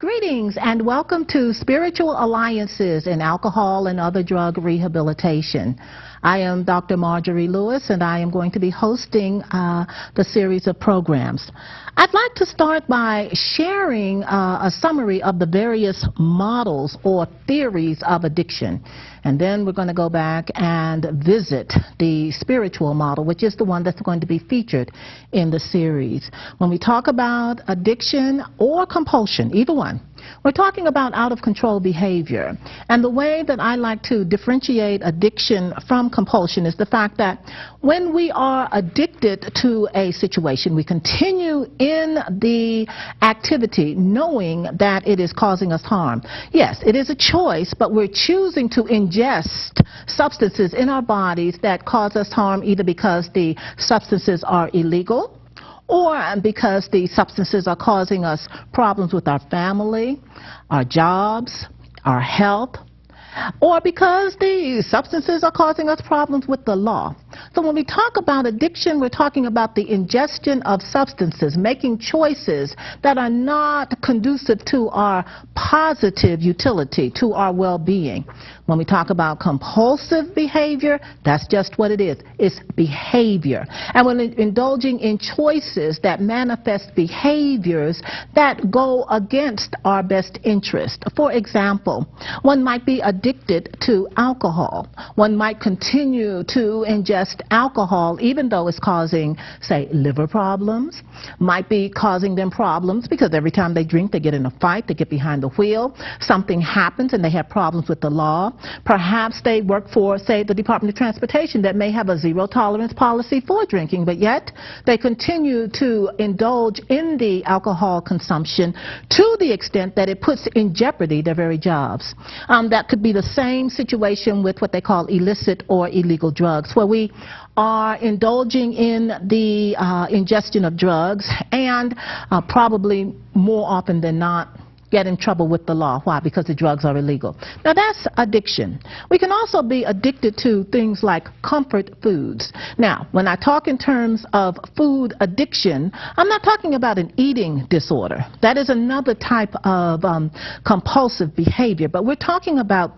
Greetings and welcome to Spiritual Alliances in Alcohol and Other Drug Rehabilitation. I am Dr. Marjorie Lewis and I am going to be hosting the series of programs. I'd like to start by sharing a summary of the various models or theories of addiction. And then we're going to go back and visit the spiritual model, which is the one that's going to be featured in the series. When we talk about addiction or compulsion, either one, we're talking about out-of-control behavior. And the way that I like to differentiate addiction from compulsion is the fact that when we are addicted to a situation, we continue in the activity knowing that it is causing us harm. Yes, it is a choice, but we're choosing to ingest substances in our bodies that cause us harm either because the substances are illegal or because the substances are causing us problems with our family, our jobs, our health, or because the substances are causing us problems with the law. So when we talk about addiction, we're talking about the ingestion of substances, making choices that are not conducive to our positive utility, to our well-being. When we talk about compulsive behavior, that's just what it is. It's behavior. And when indulging in choices that manifest behaviors that go against our best interest. For example, one might be addicted to alcohol. One might continue to ingest alcohol even though it's causing, say, liver problems, might be causing them problems because every time they drink they get in a fight, they get behind the wheel, something happens and they have problems with the law. Perhaps they work for, say, the Department of Transportation that may have a zero-tolerance policy for drinking, but yet they continue to indulge in the alcohol consumption to the extent that it puts in jeopardy their very jobs. That could be the same situation with what they call illicit or illegal drugs, where we are indulging in the ingestion of drugs and probably more often than not get in trouble with the law. Why? Because the drugs are illegal. Now that's addiction. We can also be addicted to things like comfort foods. Now, when I talk in terms of food addiction, I'm not talking about an eating disorder. That is another type of compulsive behavior, but we're talking about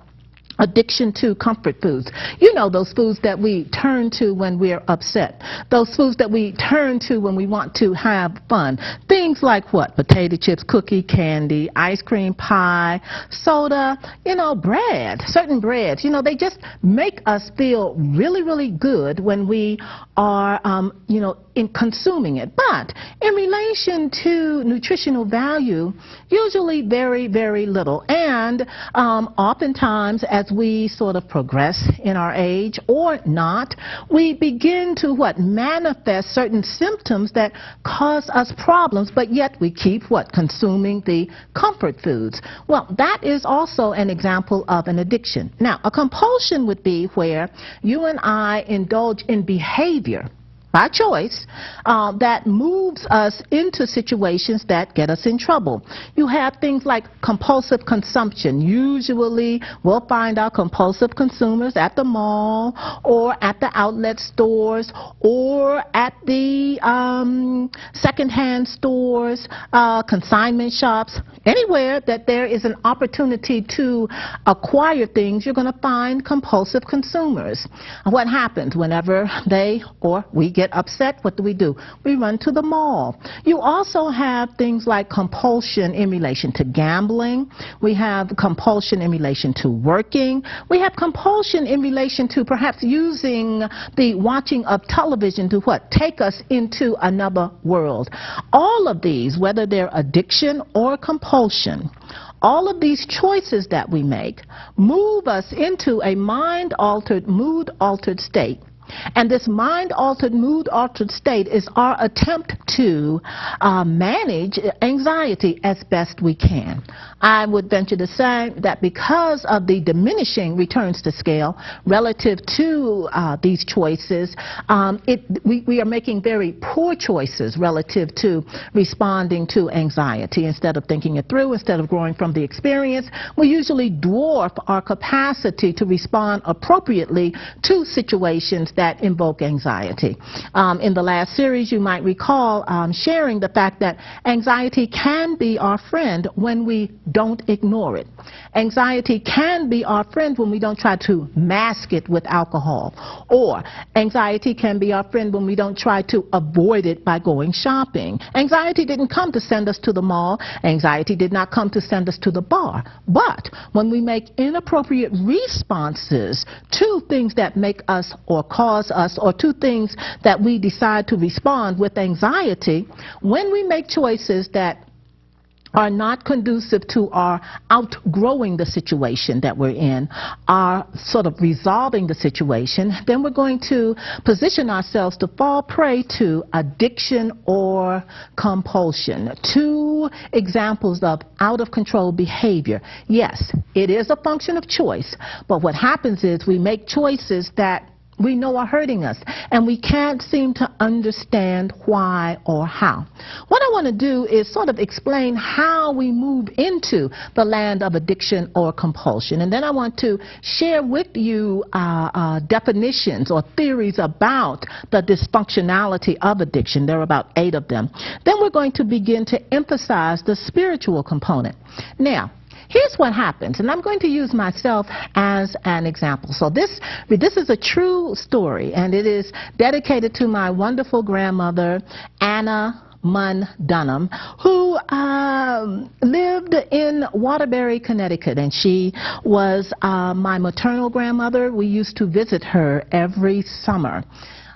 addiction to comfort foods. You know, those foods that we turn to when we're upset. Those foods that we turn to when we want to have fun. Things like what? Potato chips, cookie, candy, ice cream, pie, soda, you know, bread, certain breads. You know, they just make us feel really, really good when we are, you know, in consuming it. But in relation to nutritional value, usually very, very little. And oftentimes, as we sort of progress in our age or not, we begin to manifest certain symptoms that cause us problems, but yet we keep consuming the comfort foods. Well, that is also an example of an addiction. Now, a compulsion would be where you and I indulge in behavior by choice, that moves us into situations that get us in trouble. You have things like compulsive consumption. Usually we'll find our compulsive consumers at the mall or at the outlet stores or at the secondhand stores, consignment shops. Anywhere that there is an opportunity to acquire things, you're going to find compulsive consumers. What happens whenever they or we get upset? What do? We run to the mall. You also have things like compulsion in relation to gambling. We have compulsion in relation to working. We have compulsion in relation to perhaps using the watching of television to take us into another world. All of these, whether they're addiction or compulsion, all of these choices that we make move us into a mind-altered, mood-altered state. And this mind-altered, mood-altered state is our attempt to manage anxiety as best we can. I would venture to say that because of the diminishing returns to scale relative to these choices, we are making very poor choices relative to responding to anxiety. Instead of thinking it through, instead of growing from the experience, we usually dwarf our capacity to respond appropriately to situations that invoke anxiety. In the last series, you might recall sharing the fact that anxiety can be our friend when we don't ignore it. Anxiety can be our friend when we don't try to mask it with alcohol. Or anxiety can be our friend when we don't try to avoid it by going shopping. Anxiety didn't come to send us to the mall. Anxiety did not come to send us to the bar. But when we make inappropriate responses to things that make us or cause us, or to things that we decide to respond with anxiety, when we make choices that are not conducive to our outgrowing the situation that we're in, our sort of resolving the situation, then we're going to position ourselves to fall prey to addiction or compulsion. Two examples of out-of-control behavior. Yes, it is a function of choice, but what happens is we make choices that we know are hurting us, and we can't seem to understand why or how. What I want to do is sort of explain how we move into the land of addiction or compulsion, and then I want to share with you definitions or theories about the dysfunctionality of addiction. There are about 8 of them. Then we're going to begin to emphasize the spiritual component. Now, here's what happens, and I'm going to use myself as an example. So this is a true story, and it is dedicated to my wonderful grandmother, Anna Munn Dunham, who lived in Waterbury, Connecticut, and she was my maternal grandmother. We used to visit her every summer.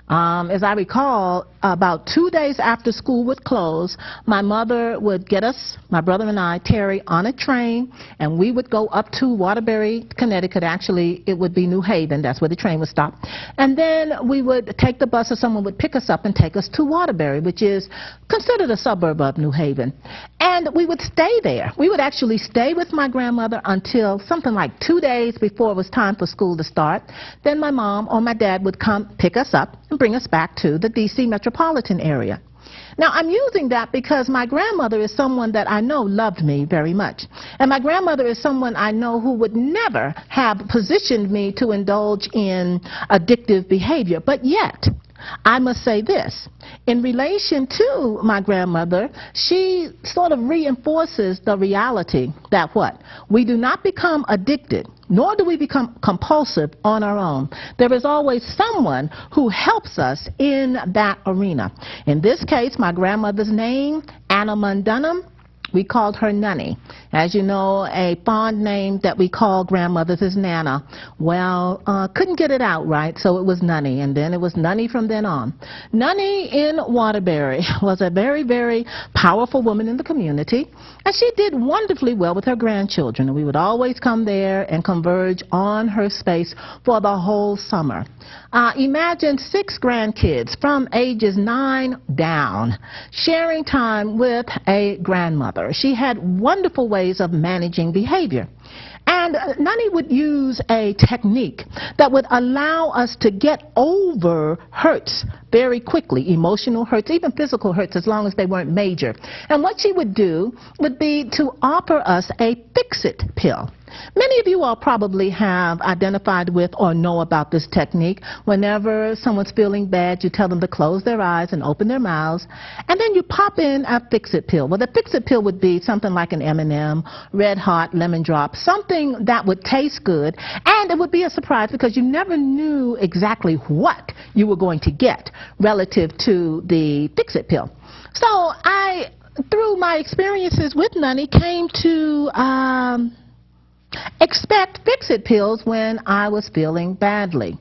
As I recall, about 2 days after school would close, my mother would get us, my brother and I, Terry, on a train, and we would go up to Waterbury, Connecticut. Actually, it would be New Haven. That's where the train would stop. And then we would take the bus, or someone would pick us up and take us to Waterbury, which is considered a suburb of New Haven. And we would stay there. We would actually stay with my grandmother until something like 2 days before it was time for school to start. Then my mom or my dad would come pick us up and bring us back to the D.C. metropolitan area. Now, I'm using that because my grandmother is someone that I know loved me very much. And my grandmother is someone I know who would never have positioned me to indulge in addictive behavior. But yet, I must say this, in relation to my grandmother, she sort of reinforces the reality that what? We do not become addicted, nor do we become compulsive on our own. There is always someone who helps us in that arena. In this case, my grandmother's name, Anna Munn Dunham, we called her Nunny. As you know, a fond name that we call grandmothers is Nana. Well, couldn't get it out right, so it was Nunny, and then it was Nunny from then on. Nunny in Waterbury was a very, very powerful woman in the community, and she did wonderfully well with her grandchildren, and we would always come there and converge on her space for the whole summer. Imagine 6 grandkids from ages 9 down sharing time with a grandmother. She had wonderful ways of managing behavior. And Nunny would use a technique that would allow us to get over hurts very quickly, emotional hurts, even physical hurts, as long as they weren't major. And what she would do would be to offer us a fix-it pill. Many of you all probably have identified with or know about this technique. Whenever someone's feeling bad, you tell them to close their eyes and open their mouths, and then you pop in a fix-it pill. Well, the fix-it pill would be something like an M&M, Red Hot, Lemon Drop, something that would taste good, and it would be a surprise because you never knew exactly what you were going to get relative to the fix-it pill. So I, through my experiences with Nunny, came to expect fix-it pills when I was feeling badly.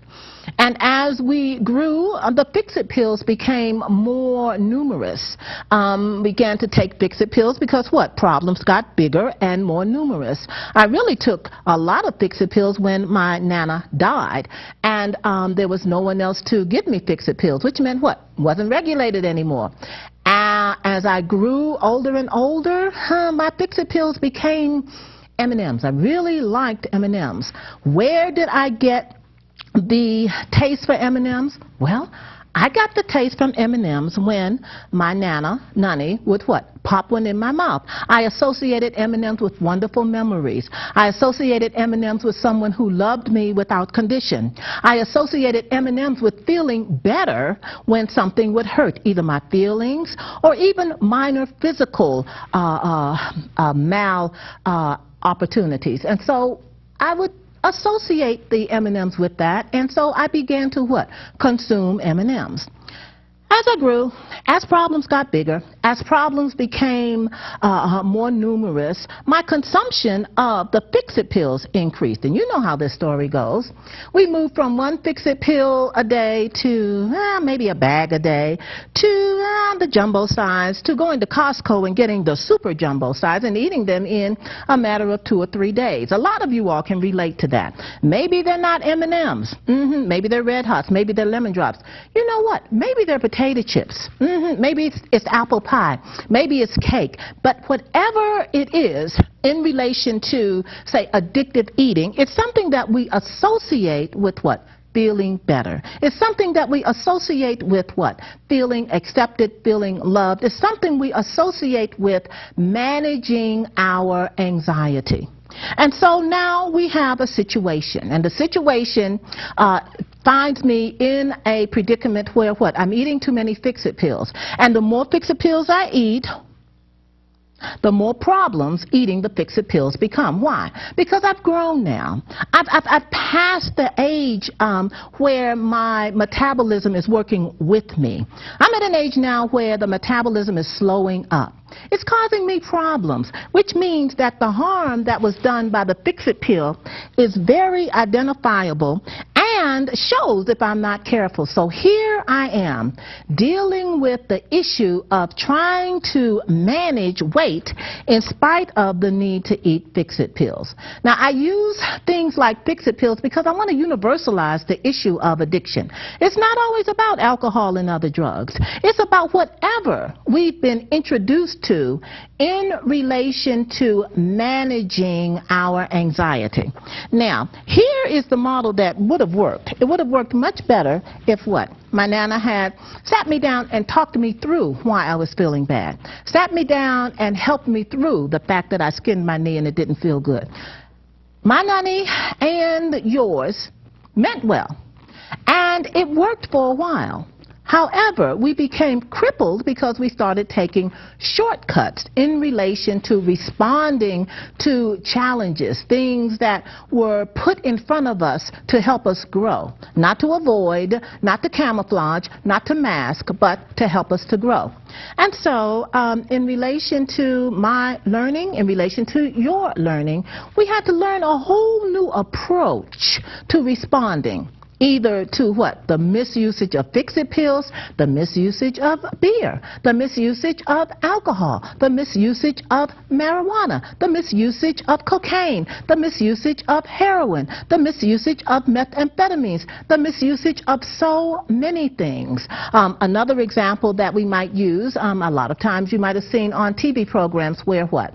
And as we grew, the fix-it pills became more numerous. Began to take fix-it pills because what? Problems got bigger and more numerous. I really took a lot of fix-it pills when my Nana died, and there was no one else to give me fix-it pills, which meant what? Wasn't regulated anymore. As I grew older and older, my fix-it pills became M&Ms. I really liked M&Ms. Where did I get the taste for M&Ms? Well, I got the taste from M&Ms when my Nani, would what? Pop one in my mouth. I associated M&Ms with wonderful memories. I associated M&Ms with someone who loved me without condition. I associated M&Ms with feeling better when something would hurt, either my feelings or even minor physical opportunities. And so I would associate the M&Ms with that, and so I began to what? Consume M&Ms. As I grew, as problems got bigger, as problems became more numerous, my consumption of the fix-it pills increased. And you know how this story goes. We moved from one fix-it pill a day to maybe a bag a day, to the jumbo size, to going to Costco and getting the super jumbo size and eating them in a matter of 2 or 3 days. A lot of you all can relate to that. Maybe they're not M&Ms. Maybe they're Red Hots. Maybe they're Lemon Drops. You know what? Maybe they're potato chips. Maybe it's apple pie. Maybe it's cake. But whatever it is in relation to, say, addictive eating, it's something that we associate with what? Feeling better. It's something that we associate with what? Feeling accepted, feeling loved. It's something we associate with managing our anxiety. And so now we have a situation, and the situation finds me in a predicament where what? I'm eating too many fix-it pills. And the more fix-it pills I eat, the more problems eating the fix-it pills become. Why? Because I've grown now. I've passed the age where my metabolism is working with me. I'm at an age now where the metabolism is slowing up. It's causing me problems, which means that the harm that was done by the fix-it pill is very identifiable and shows if I'm not careful. So here I am dealing with the issue of trying to manage weight in spite of the need to eat fix-it pills. Now, I use things like fix-it pills because I want to universalize the issue of addiction. It's not always about alcohol and other drugs. It's about whatever we've been introduced to in relation to managing our anxiety. Now, here is the model that would have worked. It would have worked much better if what? My Nana had sat me down and talked to me through why I was feeling bad. Sat me down and helped me through the fact that I skinned my knee and it didn't feel good. My Nani and yours meant well, and it worked for a while. However, we became crippled because we started taking shortcuts in relation to responding to challenges, things that were put in front of us to help us grow, not to avoid, not to camouflage, not to mask, but to help us to grow. And so in relation to my learning, in relation to your learning, we had to learn a whole new approach to responding. Either to what? The misusage of fix-it pills, the misusage of beer, the misusage of alcohol, the misusage of marijuana, the misusage of cocaine, the misusage of heroin, the misusage of methamphetamines, the misusage of so many things. Another example that we might use, a lot of times you might have seen on TV programs where what?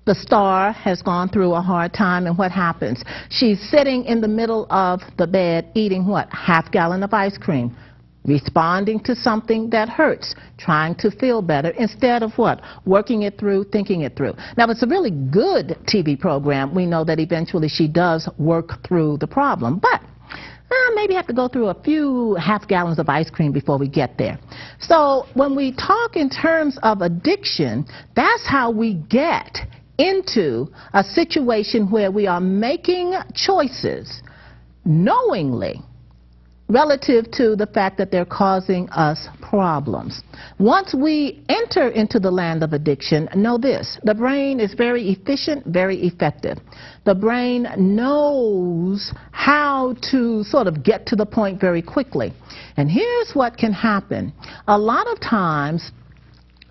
The star has gone through a hard time, and what happens? She's sitting in the middle of the bed eating what? Half gallon of ice cream, responding to something that hurts, trying to feel better instead of what? Working it through, thinking it through. Now, it's a really good TV program. We know that eventually she does work through the problem, but maybe have to go through a few half gallons of ice cream before we get there. So when we talk in terms of addiction, that's how we get into a situation where we are making choices knowingly relative to the fact that they're causing us problems. Once we enter into the land of addiction, know this: the brain is very efficient, very effective. The brain knows how to sort of get to the point very quickly. And here's what can happen. A lot of times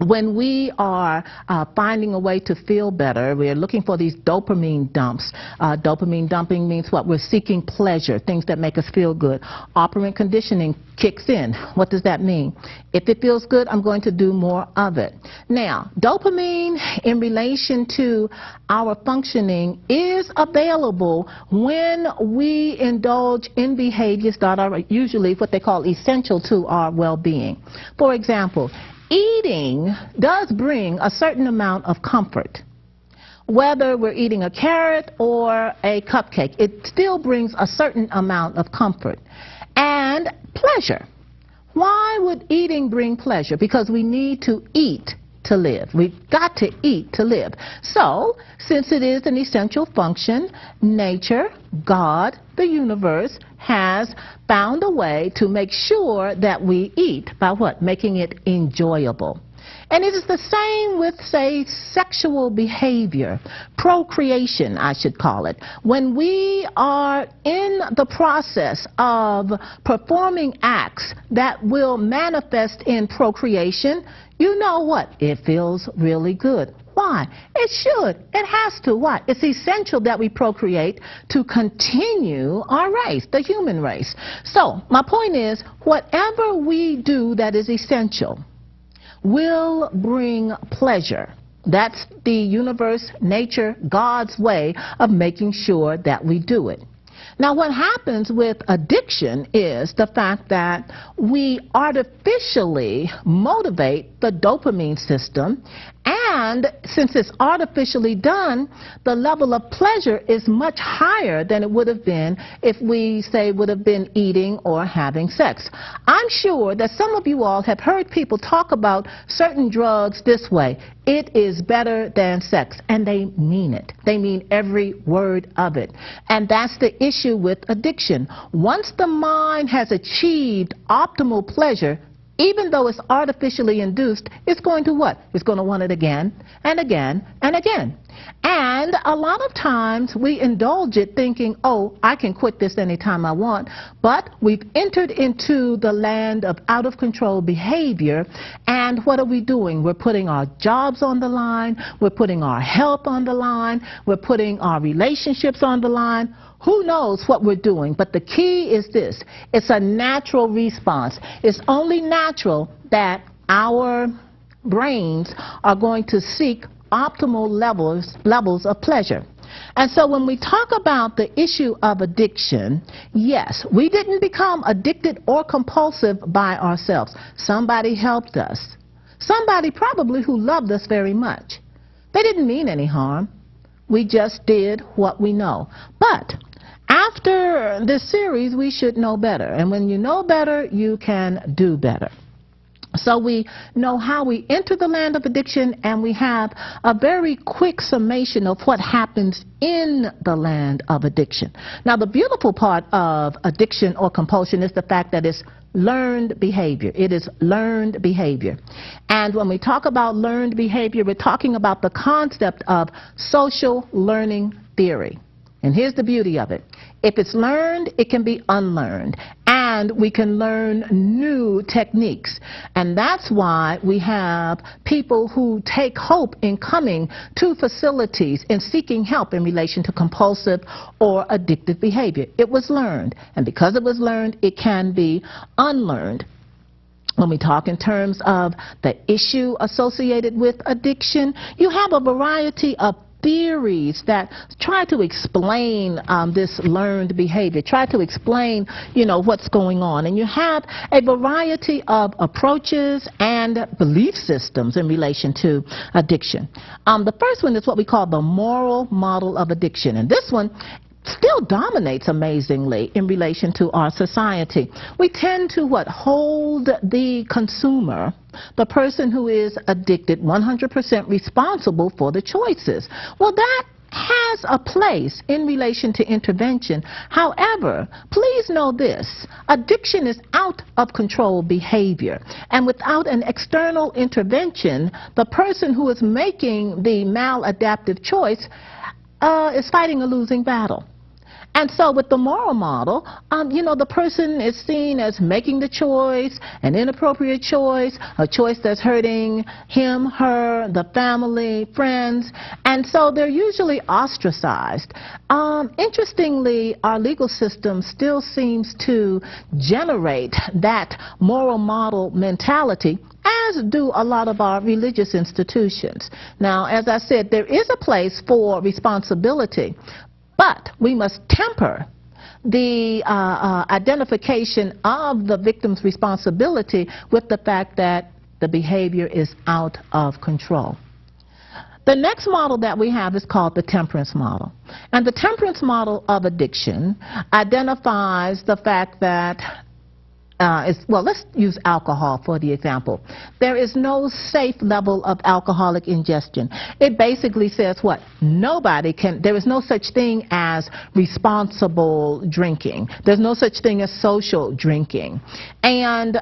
when we are finding a way to feel better, we're looking for these dopamine dumps. Dopamine dumping means what? We're seeking pleasure, things that make us feel good. Operant conditioning kicks in. What does that mean? If it feels good, I'm going to do more of it. Now, dopamine in relation to our functioning is available when we indulge in behaviors that are usually what they call essential to our well-being. For example, eating does bring a certain amount of comfort. Whether we're eating a carrot or a cupcake, it still brings a certain amount of comfort. And pleasure. Why would eating bring pleasure? Because we need to eat to live. We've got to eat to live. So, since it is an essential function, nature, God, the universe, has found a way to make sure that we eat by what? Making it enjoyable. And it is the same with, say, sexual behavior, procreation, I should call it. When we are in the process of performing acts that will manifest in procreation, you know what? It feels really good. Why? It should. It has to. Why? It's essential that we procreate to continue our race, the human race. So, my point is, whatever we do that is essential will bring pleasure. That's the universe, nature, God's way of making sure that we do it. Now, what happens with addiction is the fact that we artificially motivate the dopamine system, and since it's artificially done, the level of pleasure is much higher than it would have been if we, say, would have been eating or having sex. I'm sure that some of you all have heard people talk about certain drugs this way: it is better than sex, and they mean it. They mean every word of it. And that's the issue with addiction. Once the mind has achieved optimal pleasure, even though it's artificially induced, it's going to what? It's going to want it again and again and again. And a lot of times we indulge it thinking, oh, I can quit this anytime I want. But we've entered into the land of out-of-control behavior. And what are we doing? We're putting our jobs on the line. We're putting our health on the line. We're putting our relationships on the line. Who knows what we're doing? But the key is this: it's a natural response. It's only natural that our brains are going to seek optimal levels of pleasure. And so when we talk about the issue of addiction, yes, we didn't become addicted or compulsive by ourselves. Somebody helped us. Somebody probably who loved us very much. They didn't mean any harm. We just did what we know. But after this series, we should know better. And when you know better, you can do better. So we know how we enter the land of addiction, and we have a very quick summation of what happens in the land of addiction. Now, the beautiful part of addiction or compulsion is the fact that it's learned behavior. It is learned behavior. And when we talk about learned behavior, we're talking about the concept of social learning theory. And here's the beauty of it. If it's learned, it can be unlearned. And we can learn new techniques. And that's why we have people who take hope in coming to facilities and seeking help in relation to compulsive or addictive behavior. It was learned. And because it was learned, it can be unlearned. When we talk in terms of the issue associated with addiction, you have a variety of theories that try to explain this learned behavior, try to explain, what's going on. And you have a variety of approaches and belief systems in relation to addiction. The first one is what we call the moral model of addiction. And this one still dominates amazingly in relation to our society. We tend to hold the consumer, the person who is addicted, 100% responsible for the choices. Well, that has a place in relation to intervention. However, please know this: addiction is out of control behavior, and without an external intervention, the person who is making the maladaptive choice is fighting a losing battle. And so with the moral model, the person is seen as making the choice, an inappropriate choice, a choice that's hurting him, her, the family, friends, and so they're usually ostracized. Interestingly, our legal system still seems to generate that moral model mentality, as do a lot of our religious institutions. Now, as I said, there is a place for responsibility, but we must temper the identification of the victim's responsibility with the fact that the behavior is out of control. The next model that we have is called the temperance model. And the temperance model of addiction identifies the fact that let's use alcohol for the example. There is no safe level of alcoholic ingestion. It basically says what? There is no such thing as responsible drinking. There's no such thing as social drinking. And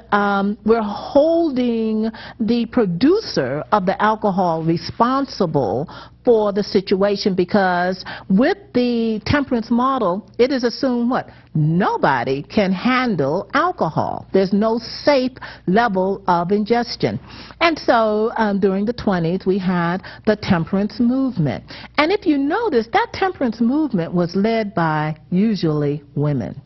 we're holding the producer of the alcohol responsible for the situation, because with the temperance model, it is assumed what? Nobody can handle alcohol. There's no safe level of ingestion. And so during the 20s, we had the temperance movement. And if you notice, that temperance movement was led by usually women.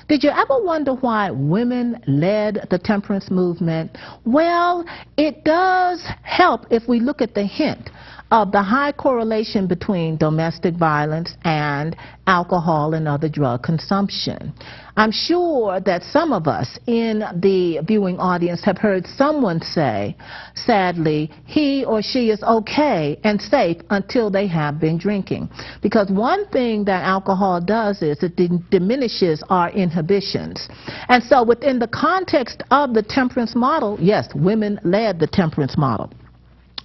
Did you ever wonder why women led the temperance movement? Well, it does help if we look at the hint of the high correlation between domestic violence and alcohol and other drug consumption. I'm sure that some of us in the viewing audience have heard someone say, sadly, he or she is okay and safe until they have been drinking. Because one thing that alcohol does is it diminishes our inhibitions. And so within the context of the temperance model, yes, women led the temperance model.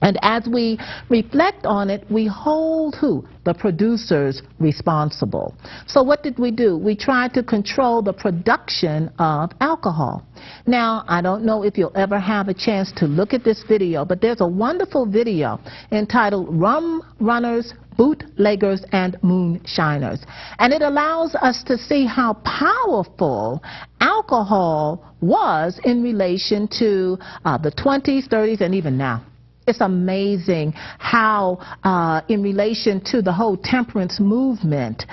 And as we reflect on it, we hold who? The producers responsible. So what did we do? We tried to control the production of alcohol. Now, I don't know if you'll ever have a chance to look at this video, but there's a wonderful video entitled Rum Runners, Bootleggers, and Moonshiners. And it allows us to see how powerful alcohol was in relation to the 20s, 30s, and even now. It's amazing how, in relation to the whole temperance movement,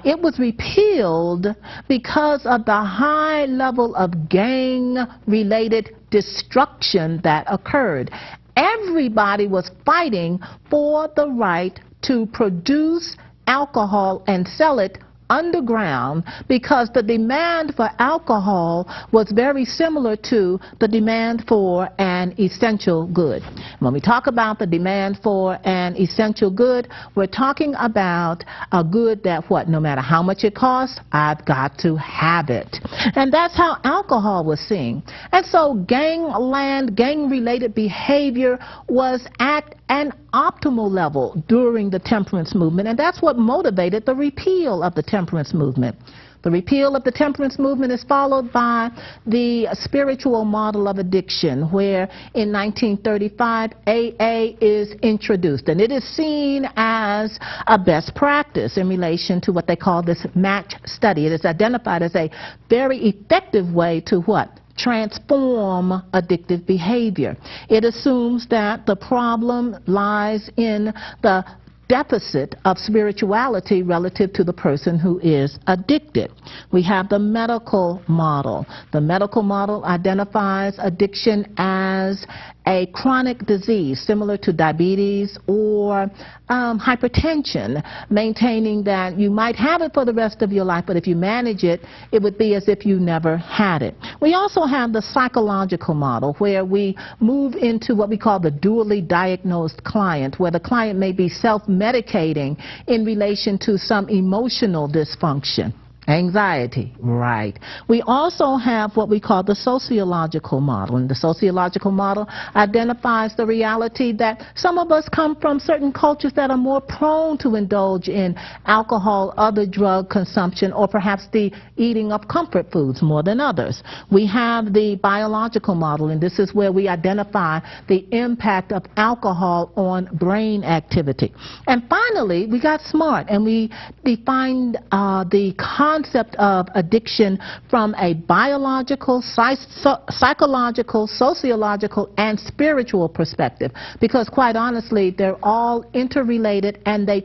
it was repealed because of the high level of gang-related destruction that occurred. Everybody was fighting for the right to produce alcohol and sell it underground, because the demand for alcohol was very similar to the demand for an essential good. When we talk about the demand for an essential good, we're talking about a good that no matter how much it costs, I've got to have it. And that's how alcohol was seen. And so gang-related behavior was at an optimal level during the temperance movement, and that's what motivated the repeal of the temperance movement. The repeal of the temperance movement is followed by the spiritual model of addiction, where in 1935 AA is introduced, and it is seen as a best practice in relation to what they call this match study. It is identified as a very effective way to what? Transform addictive behavior. It assumes that the problem lies in the deficit of spirituality relative to the person who is addicted. We have the medical model. The medical model identifies addiction as a chronic disease similar to diabetes or hypertension, maintaining that you might have it for the rest of your life, but if you manage it, it would be as if you never had it. We also have the psychological model, where we move into what we call the dually diagnosed client, where the client may be self-medicating in relation to some emotional dysfunction. Anxiety, right. We also have what we call the sociological model, and the sociological model identifies the reality that some of us come from certain cultures that are more prone to indulge in alcohol, other drug consumption, or perhaps the eating of comfort foods more than others. We have the biological model, and this is where we identify the impact of alcohol on brain activity. And finally, we got SMART, and we defined the concept of addiction from a biological, psychological, sociological, and spiritual perspective, because quite honestly, they're all interrelated, and they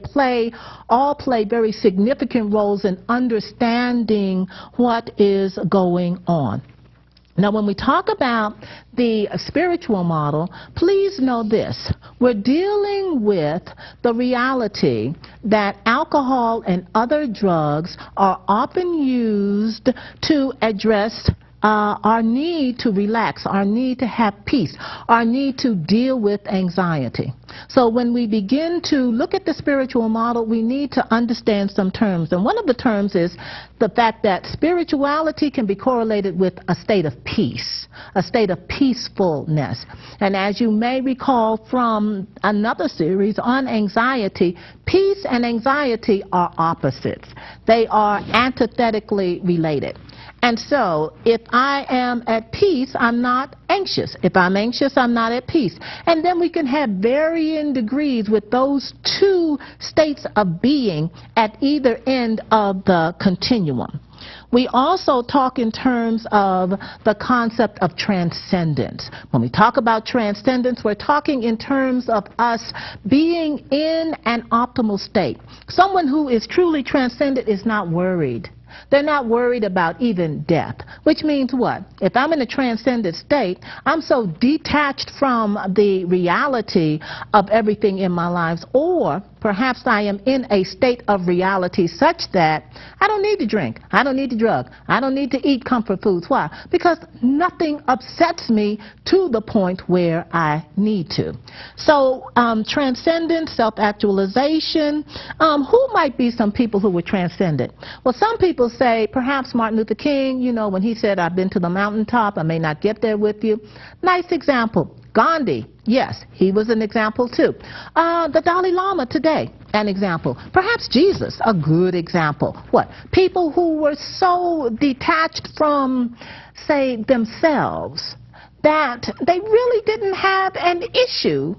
all play very significant roles in understanding what is going on. Now, when we talk about the spiritual model, please know this. We're dealing with the reality that alcohol and other drugs are often used to address our need to relax, our need to have peace, our need to deal with anxiety. So when we begin to look at the spiritual model, we need to understand some terms. And one of the terms is the fact that spirituality can be correlated with a state of peace, a state of peacefulness. And as you may recall from another series on anxiety, peace and anxiety are opposites. They are antithetically related. And so, if I am at peace, I'm not anxious. If I'm anxious, I'm not at peace. And then we can have varying degrees with those two states of being at either end of the continuum. We also talk in terms of the concept of transcendence. When we talk about transcendence, we're talking in terms of us being in an optimal state. Someone who is truly transcendent is not worried. They're not worried about even death, which means what? If I'm in a transcendent state, I'm so detached from the reality of everything in my life, or perhaps I am in a state of reality such that I don't need to drink, I don't need to drug, I don't need to eat comfort foods. Why? Because nothing upsets me to the point where I need to. So transcendence, self-actualization, who might be some people who were transcendent? Well, some people say perhaps Martin Luther King, you know, when he said, I've been to the mountaintop, I may not get there with you. Nice example. Gandhi, yes, he was an example too. The Dalai Lama today, an example. Perhaps Jesus, a good example. What? People who were so detached from, say, themselves that they really didn't have an issue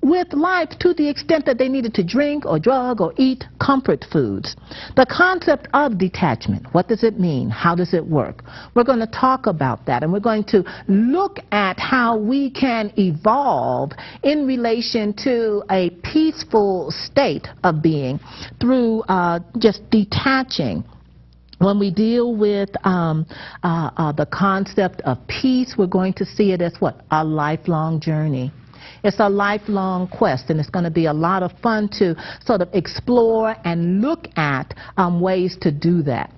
with life to the extent that they needed to drink or drug or eat comfort foods. The concept of detachment, what does it mean? How does it work? We're going to talk about that, and we're going to look at how we can evolve in relation to a peaceful state of being through just detaching. When we deal with the concept of peace, we're going to see it as what? A lifelong journey. It's a lifelong quest, and it's going to be a lot of fun to sort of explore and look at ways to do that.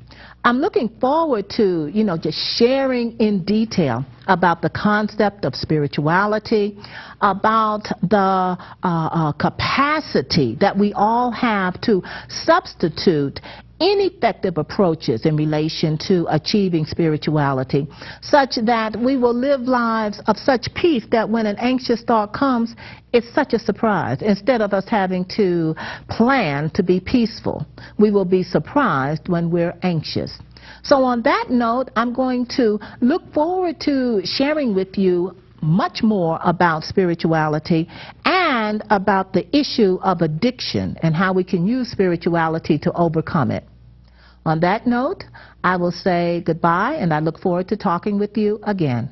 I'm looking forward to, you know, just sharing in detail about the concept of spirituality, about the capacity that we all have to substitute ineffective approaches in relation to achieving spirituality, such that we will live lives of such peace that when an anxious thought comes, it's such a surprise. Instead of us having to plan to be peaceful, we will be surprised when we're anxious. So on that note, I'm going to look forward to sharing with you much more about spirituality and about the issue of addiction and how we can use spirituality to overcome it. On that note, I will say goodbye, and I look forward to talking with you again.